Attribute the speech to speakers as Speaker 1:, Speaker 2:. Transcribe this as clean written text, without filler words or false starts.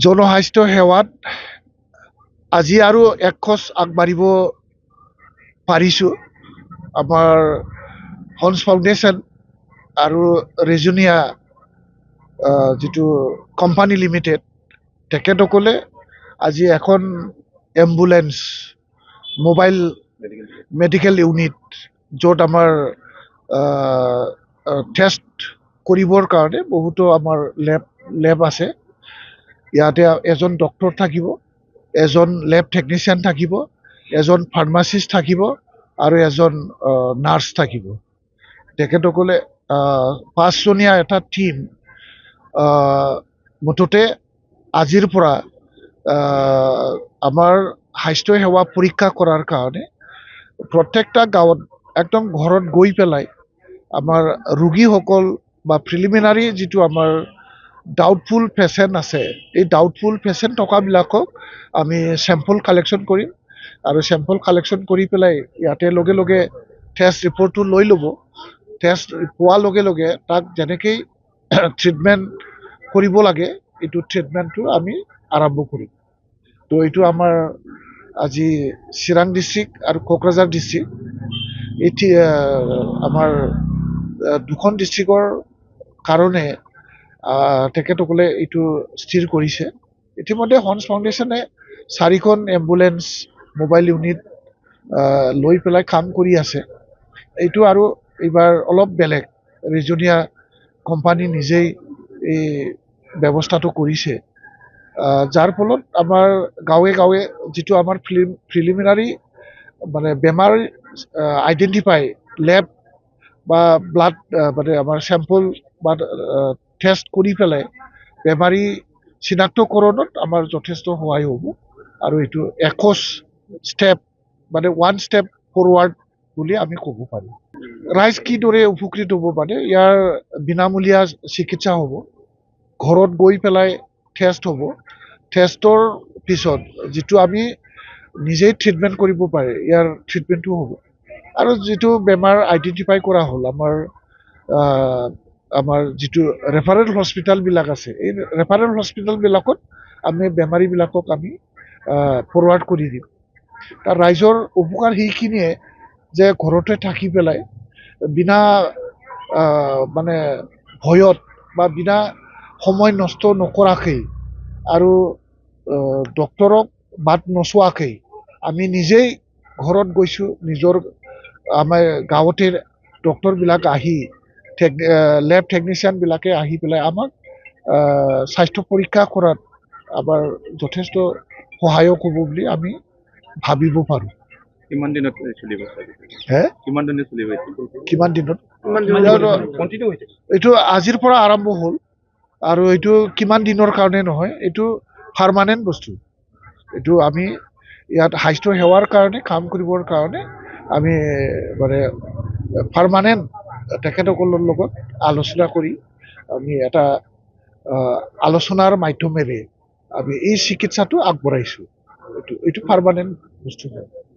Speaker 1: জনস্বাস্থ্য সেৱাত আজি আৰু এক খোজ আগবাঢ়িব পাৰিছোঁ। আমাৰ হন্স ফাউণ্ডেশ্যন আৰু ৰেজুনিয়া যিটো কোম্পানী লিমিটেড তেখেতসকলে আজি এখন এম্বুলেন্স মোবাইল মেডিকেল ইউনিট য'ত আমাৰ টেষ্ট কৰিবৰ কাৰণে বহুতো আমাৰ লেব আছে। ইয়াতে এজন ডক্টৰ থাকিব, এজন লেব টেকনিচিয়ান থাকিব, এজন ফাৰ্মাচিষ্ট থাকিব আৰু এজন নাৰ্ছ থাকিব। তেখেতসকলে 5জনীয়া এটা টীম মুঠতে আজিৰ পৰা আমাৰ স্বাস্থ্য সেৱা পৰীক্ষা কৰাৰ কাৰণে প্ৰত্যেকটা গাঁৱত একদম ঘৰত গৈ পেলাই আমাৰ ৰোগীসকল বা প্ৰিলিমিনাৰী যিটো আমাৰ ডাউটফুল পেচেণ্ট আছে, এই ডাউটফুল পেচেণ্ট থকাবিলাকক আমি চেম্পল কালেকশ্যন কৰিম আৰু চেম্পল কালেকশ্যন কৰি পেলাই ইয়াতে লগে লগে টেষ্ট ৰিপৰ্টটো লৈ ল'ব। টেষ্ট পোৱাৰ লগে লগে তাক যেনেকৈ ট্ৰিটমেণ্ট কৰিব লাগে এইটো ট্ৰিটমেণ্টটো আমি আৰম্ভ কৰিম। তো এইটো আমাৰ আজি চিৰাং ডিষ্ট্ৰিক্ট আৰু কোকৰাঝাৰ ডিষ্ট্ৰিক্ট আমাৰ দুখন ডিষ্ট্ৰিক্টৰ কাৰণে তেখেতসকলে এইটো স্থিৰ কৰিছে। ইতিমধ্যে হন্স ফাউণ্ডেশ্যনে 4খন এম্বুলেন্স মোবাইল ইউনিট লৈ পেলাই কাম কৰি আছে। এইটো আৰু এইবাৰ অলপ বেলেগ, ৰেজুনিয়া কোম্পানী নিজেই এই ব্যৱস্থাটো কৰিছে, যাৰ ফলত আমাৰ গাঁৱে গাঁৱে যিটো আমাৰ প্ৰিলিমিনাৰী মানে বেমাৰ আইডেণ্টিফাই লেব বা ব্লাড মানে আমাৰ চেম্পল বা টেষ্ট কৰি পেলাই বেমাৰী চিনাক্তকৰণত আমাৰ যথেষ্ট সহায় হ'ব আৰু এইটো এখোজ ষ্টেপ মানে ওৱান ষ্টেপ ফৰৱাৰ্ড বুলি আমি ক'ব পাৰোঁ। ৰাইজ কিদৰে উপকৃত হ'ব মানে ইয়াৰ বিনামূলীয়া চিকিৎসা হ'ব, ঘৰত গৈ পেলাই টেষ্ট হ'ব, টেষ্টৰ পিছত যিটো আমি নিজেই ট্ৰিটমেণ্ট কৰিব পাৰে ইয়াৰ ট্ৰিটমেণ্টটো হ'ব আৰু যিটো বেমাৰ আইডেণ্টিফাই কৰা হ'ল আমাৰ যিটো ৰেফাৰেল হস্পিটেলবিলাক আছে, এই ৰেফাৰেল হস্পিটেলবিলাকত আমি বেমাৰীবিলাকক আমি ফৰৱাৰ্ড কৰি দিম। তাৰ ৰাইজৰ উপকাৰ সেইখিনিয়ে যে ঘৰতে থাকি পেলাই বিনা মানে ভয়ত বা বিনা সময় নষ্ট নকৰাকৈ আৰু ডক্তৰক বাট নোচোৱাকৈ আমি নিজেই ঘৰত গৈছোঁ, নিজৰ আমাৰ গাঁৱতে ডক্তৰবিলাক আহি লেব টেকনিচিয়ানবিলাকে আহি পেলাই আমাক স্বাস্থ্য পৰীক্ষা কৰাত আমাৰ যথেষ্ট সহায়ক হ'ব বুলি আমি ভাবিব পাৰোঁ।
Speaker 2: কিমান দিনত চলিব? কিমান দিনত চলিব?
Speaker 1: কিমান দিনত এইটো আজিৰ পৰা আৰম্ভ হ'ল আৰু এইটো কিমান দিনৰ কাৰণে নহয়, এইটো পাৰ্মানেণ্ট বস্তু। এইটো আমি ইয়াত স্বাস্থ্য সেৱাৰ কাৰণে কাম কৰিবৰ কাৰণে আমি মানে পাৰ্মানেণ্ট তেখেতসকলৰ লগত আলোচনা কৰি আমি এটা আলোচনাৰ মাধ্যমেৰে আমি এই চিকিৎসাটো আগবঢ়াইছোঁ। এইটো পাৰ্মানেণ্ট বস্তু হয়।